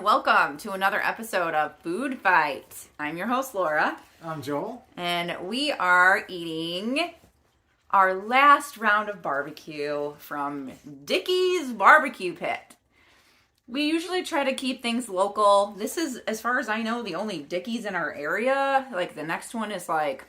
welcome to another episode of Food Fight. I'm your host, Laura. I'm Joel. And we are eating our last round of barbecue from Dickey's Barbecue Pit. We usually try to keep things local. This is, as far as I know, the only Dickey's in our area. Like, the next one is like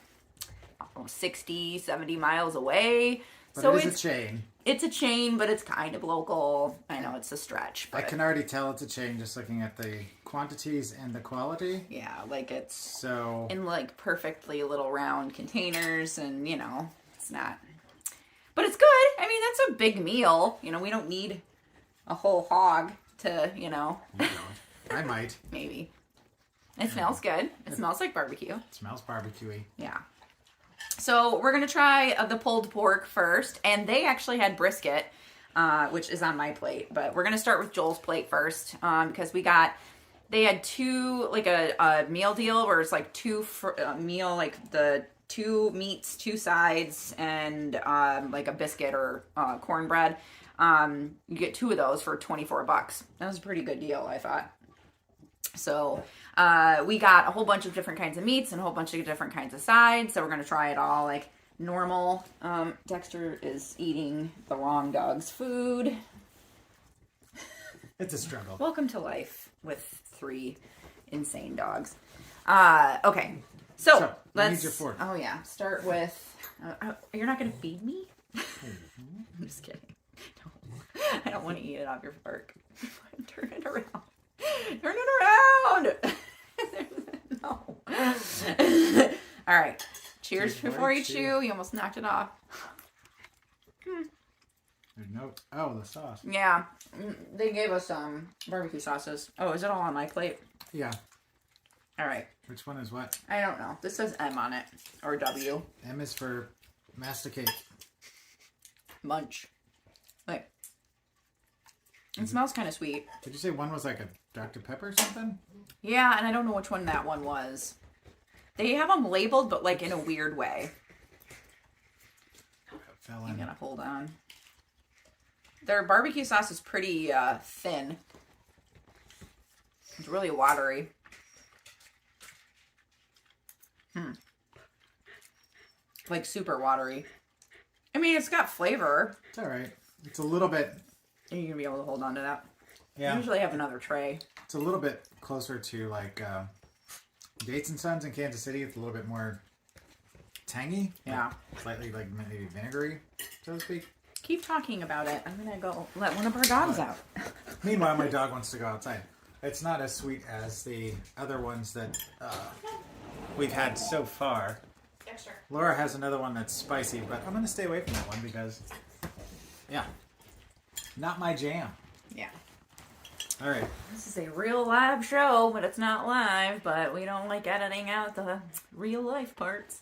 60, 70 miles away. But so it's a chain. It's a chain, but it's kind of local. I know it's a stretch. But I can already tell it's a chain just looking at the quantities and the quality. yeah, like it's So in like perfectly little round containers, and it's not. But it's good. I mean, that's a big meal. We don't need a whole hog to, I might. maybe. It smells good. It smells like barbecue. It smells barbecuey. Yeah. So we're going to try the pulled pork first, and they actually had brisket, which is on my plate, but we're going to start with Joel's plate first, because they had two, like a meal deal where it's like meal, like the two meats, two sides, and like a biscuit or cornbread. You get two of those for $24. That was a pretty good deal, I thought. So we got a whole bunch of different kinds of meats and a whole bunch of different kinds of sides. So we're going to try it all like normal. Dexter is eating the wrong dog's food. It's a struggle. Welcome to life with 3 insane dogs. Okay. So let's. Need your fork. Oh yeah. Start with. You're not going to feed me? I'm just kidding. No, I don't want to eat it off your fork. Turn it around. Turn it around! No. All right. Cheers before you chew. You almost knocked it off. There's no... Oh, the sauce. Yeah. They gave us barbecue sauces. Oh, is it all on my plate? Yeah. All right. Which one is what? I don't know. This says M on it. Or W. M is for masticate. Munch. Wait. It smells kind of sweet. Did you say one was like a Dr. Pepper or something? Yeah, and I don't know which one that one was. They have them labeled, but like in a weird way. Fell You in. gotta hold on. Their barbecue sauce is pretty thin. It's really watery. Like super watery. I mean, it's got flavor. It's alright. It's a little bit... Are you gonna be able to hold on to that? Yeah. I usually have another tray. It's a little bit closer to like Gates & Sons in Kansas City. It's a little bit more tangy. Yeah. Like, slightly like maybe vinegary, so to speak. Keep talking about it. I'm gonna go let one of our dogs out. Meanwhile, my dog wants to go outside. It's not as sweet as the other ones that we've had so far. Dexter. Laura has another one that's spicy, but I'm going to stay away from that one because, yeah, not my jam. Yeah. All right. This is a real live show, but it's not live, but we don't like editing out the real life parts.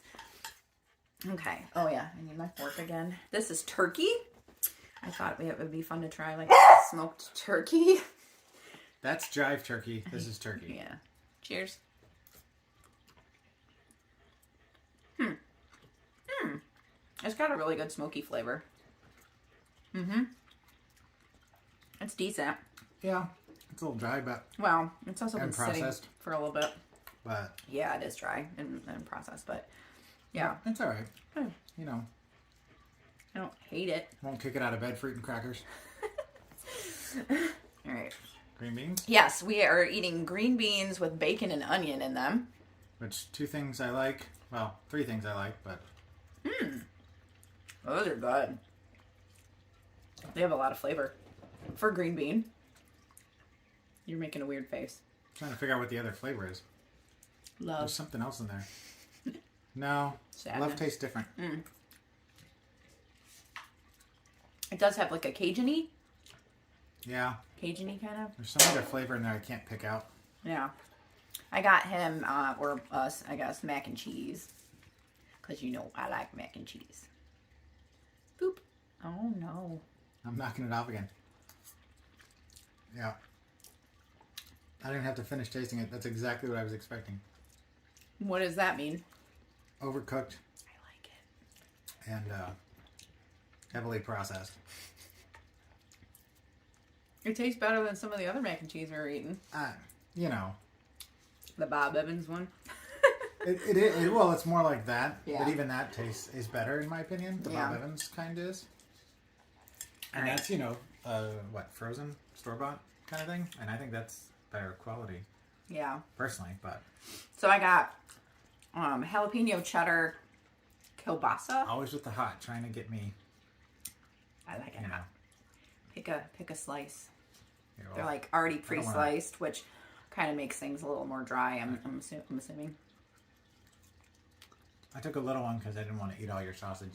Okay. Oh, yeah. I need my fork again. This is turkey. I thought it would be fun to try, like, smoked turkey. That's jive turkey. This is turkey. Yeah. Cheers. It's got a really good smoky flavor. It's decent. Yeah, it's a little dry, but Well, it's also been And sitting processed. for a little bit. but Yeah, it is dry and processed, but yeah. it's all right. Hmm. You know, I don't hate it. won't kick it out of bed. Fruit and crackers, All right. green beans. Yes, we are eating green beans with bacon and onion in them. Which 2 things I like. Well, 3 things I like, but Those are good. They have a lot of flavor. For green bean. You're making a weird face. trying to figure out what the other flavor is. There's Love. something else in there. No, Sadness. love tastes different. It does have like a Cajun-y Yeah, kind of. there's some other flavor in there I can't pick out. Yeah. I got him, or us, I guess, mac and cheese. Because I like mac and cheese. Boop. Oh, no. I'm knocking it off again. Yeah. I didn't have to finish tasting it. That's exactly what I was expecting. What does that mean? Overcooked I like it. and heavily processed. It tastes better than some of the other mac and cheese we were eating. You know. The Bob Evans one. Well, it's more like that. Yeah. But even that taste is better, in my opinion. The Bob Evans kind is. And that's, frozen, store-bought kind of thing. And I think that's better quality. Yeah. Personally, but. So I got jalapeno cheddar kielbasa. Always with the hot, trying to get me. I like it. You know. Pick a slice. Yeah, well, they're like already pre-sliced, which kind of makes things a little more dry. I'm assuming. I took a little one because I didn't want to eat all your sausage.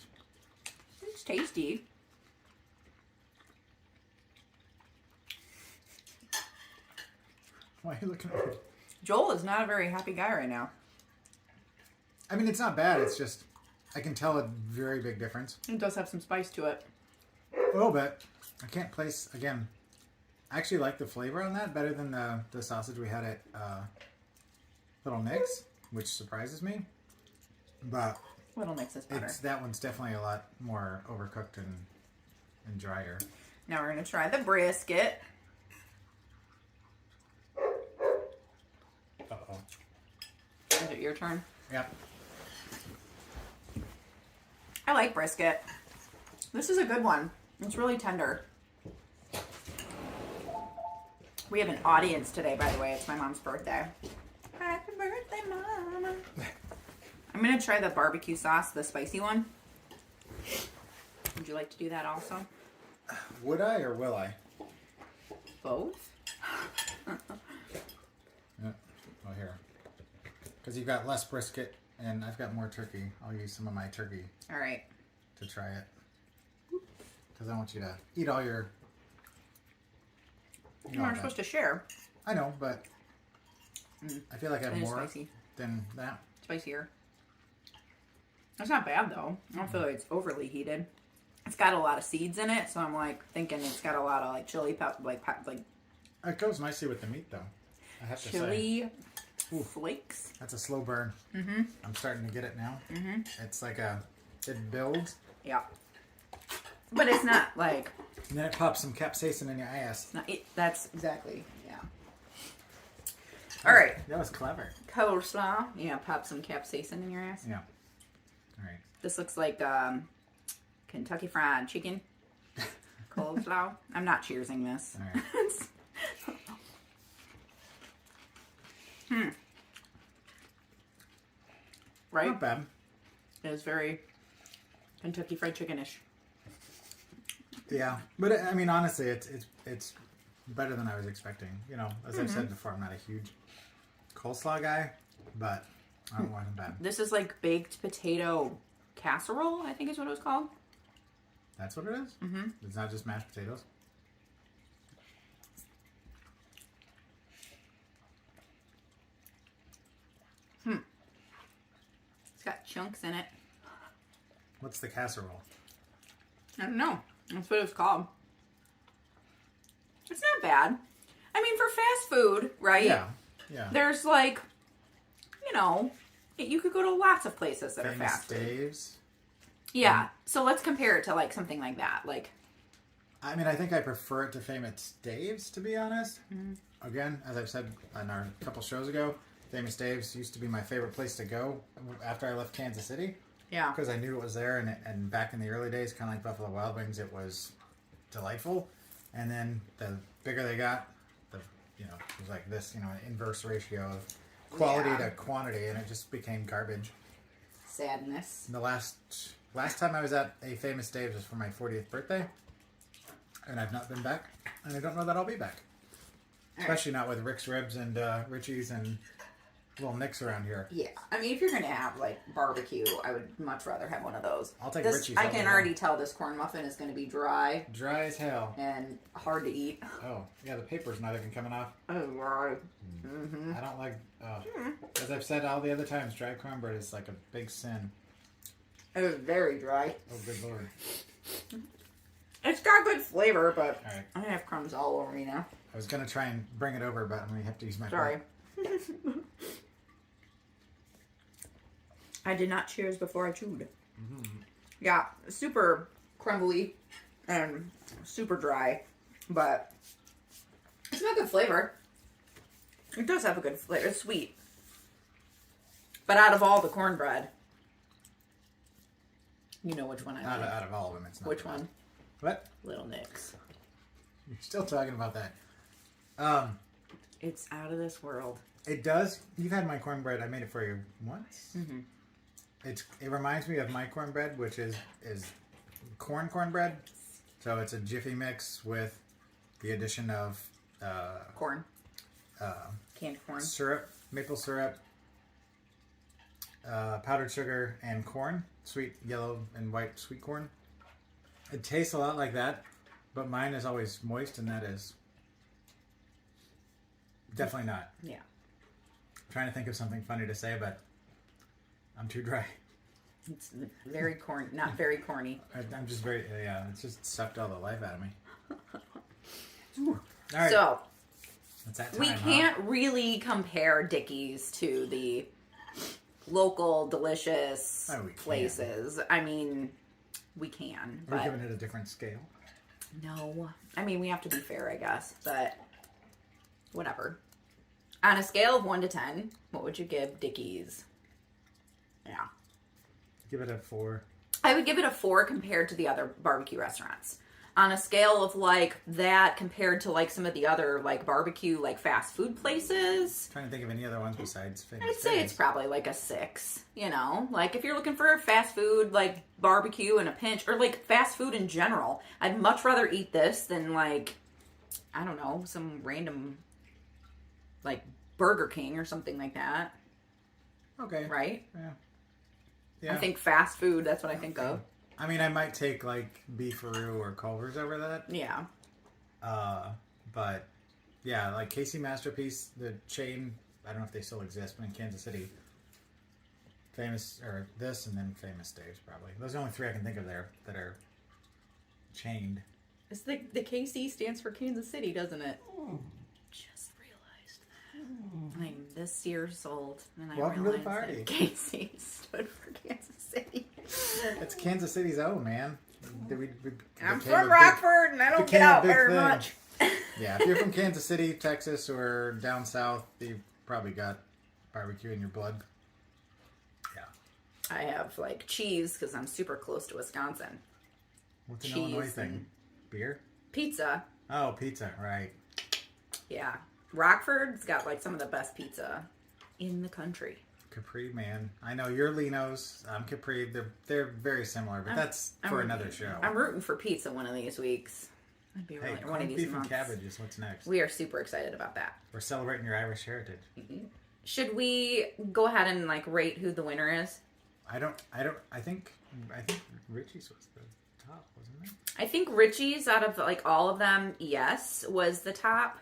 It's tasty. Why are you looking at me? Joel is not a very happy guy right now. I mean, it's not bad. It's just I can tell a very big difference. It does have some spice to it. A little bit. I can't place again. I actually like the flavor on that better than the sausage we had at Little Nick's, which surprises me. But Little Nick's is better. that one's definitely a lot more overcooked and drier. Now we're gonna try the brisket. Uh-oh. Is it your turn? Yep. I like brisket. This is a good one. It's really tender. We have an audience today, by the way. It's my mom's birthday. Happy birthday, Mama. I'm going to try the barbecue sauce, the spicy one. Would you like to do that also? Would I or will I? Both? Yeah. Oh, here. Because you've got less brisket and I've got more turkey. I'll use some of my turkey All right. to try it. Because I want you to eat all your... We're supposed to share. I know, but I feel like I have It is more spicy. than that. Spicier. That's not bad, though. I don't feel like it's overly heated. It's got a lot of seeds in it, so I'm like thinking it's got a lot of like chili pepper, like It goes nicely with the meat, though. I have to say. chili flakes. That's a slow burn. Mm-hmm. I'm starting to get it now. Mm-hmm. It's like it builds. Yeah. But it's not like... And then it pops some capsaicin in your ass. That's exactly, yeah. All right. That was clever. Coleslaw. Yeah, pop some capsaicin in your ass. Yeah. All right. This looks like Kentucky Fried Chicken. Coleslaw. I'm not cheersing this. All right. Right? Not bad. It is very Kentucky Fried Chicken-ish. Yeah, but I mean, honestly, it's better than I was expecting. You know, as I've said before, I'm not a huge coleslaw guy, but I don't want them bad. This is like baked potato casserole, I think is what it was called. That's what it is? Mm-hmm. It's not just mashed potatoes? It's got chunks in it. What's the casserole? I don't know. That's what it's called. It's not bad. I mean, for fast food, right? Yeah. Yeah. There's like, you know, you could go to lots of places that are Famous fast food. Dave's. Yeah. So let's compare it to like something like that. Like, I mean, I think I prefer it to Famous Dave's, to be honest. Again, as I've said on our couple shows ago, Famous Dave's used to be my favorite place to go after I left Kansas City. yeah. Because I knew it was there, and back in the early days, kind of like Buffalo Wild Wings, it was delightful. And then the bigger they got, it was like this, an inverse ratio of quality to quantity, and it just became garbage. Sadness. And the last time I was at a Famous Dave's was for my 40th birthday, and I've not been back, and I don't know that I'll be back. Especially not with Rick's Ribs and Richie's and Little Nick's around here. Yeah. I mean, if you're going to have like barbecue, I would much rather have one of those. I'll take this, Richie's. I can already tell this corn muffin is going to be dry. Dry as hell. And hard to eat. Oh, yeah, the paper's not even coming off. Oh, right. Mm-hmm. I don't like, as I've said all the other times, dry cornbread is like a big sin. It was very dry. Oh, good lord. It's got good flavor, but All right. I have crumbs all over me now. I was going to try and bring it over, but I'm going to have to use my Sorry. fork. I did not cheers before I chewed. Mm-hmm. Yeah, super crumbly and super dry, but It's got good flavor. It does have a good flavor. It's sweet. But out of all the cornbread, you know which one I like. Out of all of them, it's not. Which one? What? Little Nick's. You're still talking about that. It's out of this world. It does. You've had my cornbread. I made it for you once. Mm-hmm. It reminds me of my cornbread, which is cornbread. So it's a jiffy mix with the addition of Corn. Canned corn. syrup, maple syrup, powdered sugar, and corn. Sweet yellow and white sweet corn. It tastes a lot like that, but mine is always moist, and that is definitely not. Yeah. I'm trying to think of something funny to say, but I'm too dry. It's very corny. Not very corny. I'm just very, yeah, it's just sucked all the life out of me. All right. So, it's that time, we can't really compare Dickey's to the local delicious Oh, we can. places. I mean, we can, We're but giving it a different scale. no. I mean, we have to be fair, I guess, but whatever. On a scale of 1 to 10, what would you give Dickey's? Yeah. Give it a 4. I would give it a 4 compared to the other barbecue restaurants. On a scale of like that compared to like some of the other like barbecue like fast food places, Trying to think of any other ones besides Famous I'd say Days. it's probably like a 6, you know? Like if you're looking for fast food, like barbecue in a pinch, or like fast food in general, I'd much rather eat this than like, I don't know, some random like Burger King or something like that, Okay. right? Yeah. I think fast food, that's what I think of. I mean, I might take like Beefaroo or Culver's over that. Yeah. But yeah, like Casey Masterpiece, the chain, I don't know if they still exist, but in Kansas City, Famous, or this and then Famous Days probably. Those are the only 3 I can think of there that are chained. It's the KC stands for Kansas City, doesn't it? Just realized that. I'm this year's old, and I Welcome to the realized party. that KC stood for Kansas City. It's Kansas City's own, man. I'm from Rockford, and I don't get out very much. Yeah, if you're from Kansas City, Texas, or down south, you've probably got barbecue in your blood. Yeah. I have like cheese because I'm super close to Wisconsin. What's an Cheese Illinois thing? and- Beer? Pizza, Oh, pizza, right. yeah. Rockford's got like some of the best pizza in the country. Capri, man. I know you're Lino's. I'm Capri. They're very similar, but that's for another show. I'm rooting for pizza one of these weeks. That'd be really Hey, one of corned these beef and months. cabbage is what's next. We are super excited about that. We're celebrating your Irish heritage. Should we go ahead and like rate who the winner is? I think Richie's was the top, wasn't it? I think Richie's out of like all of them, yes, was the top.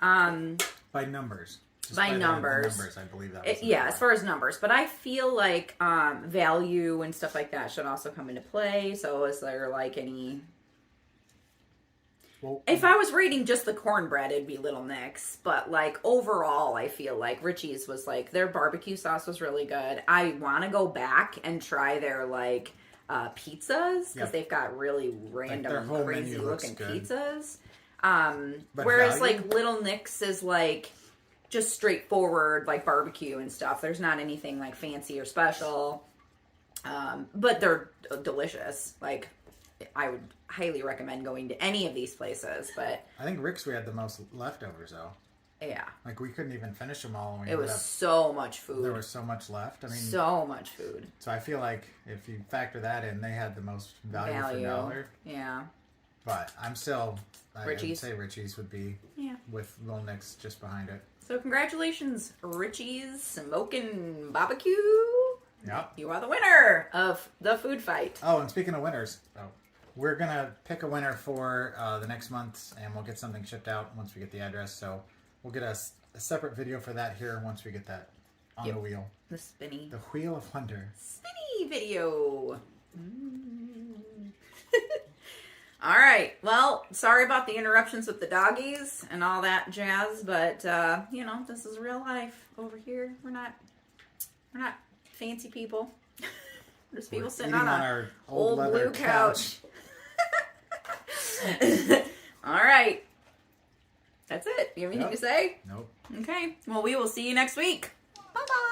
By numbers. Just By the numbers. numbers, I believe that was the Yeah, number. as far as numbers, but I feel like value and stuff like that should also come into play. So is there like any? Well, If I was rating just the cornbread, it'd be Little Nick's. But like overall, I feel like Richie's was like their barbecue sauce was really good. I want to go back and try their like pizzas because Yep. they've got really their random, whole crazy menu looks looking good. pizzas. But Whereas value? like Little Nick's is like just straightforward like barbecue and stuff. There's not anything like fancy or special. But they're delicious. Like I would highly recommend going to any of these places, but I think Rick's we had the most leftovers though. yeah, Like we couldn't even finish them all. And we it ended was up, so much food. there was so much left. I mean, So much food. so I feel like if you factor that in, they had the most value for dollar. Yeah. But I'm still, I would Richie's. say Richie's would be Yeah. with Little Nick's just behind it. So congratulations, Richie's Smokin' Barbecue. Yep. You are the winner of the food fight. Oh, and speaking of winners, we're gonna pick a winner for the next month, and we'll get something shipped out once we get the address. So we'll get a separate video for that here once we get that on Yep. the wheel. The spinny. The Wheel of Wonder. Spinny video. All right. Well, sorry about the interruptions with the doggies and all that jazz, but you know, this is real life over here. We're not fancy people. There's people We're sitting eating on our a old leather blue couch. All right. That's it. You have anything Yep. to say? Nope. Okay. Well, we will see you next week. Bye-bye.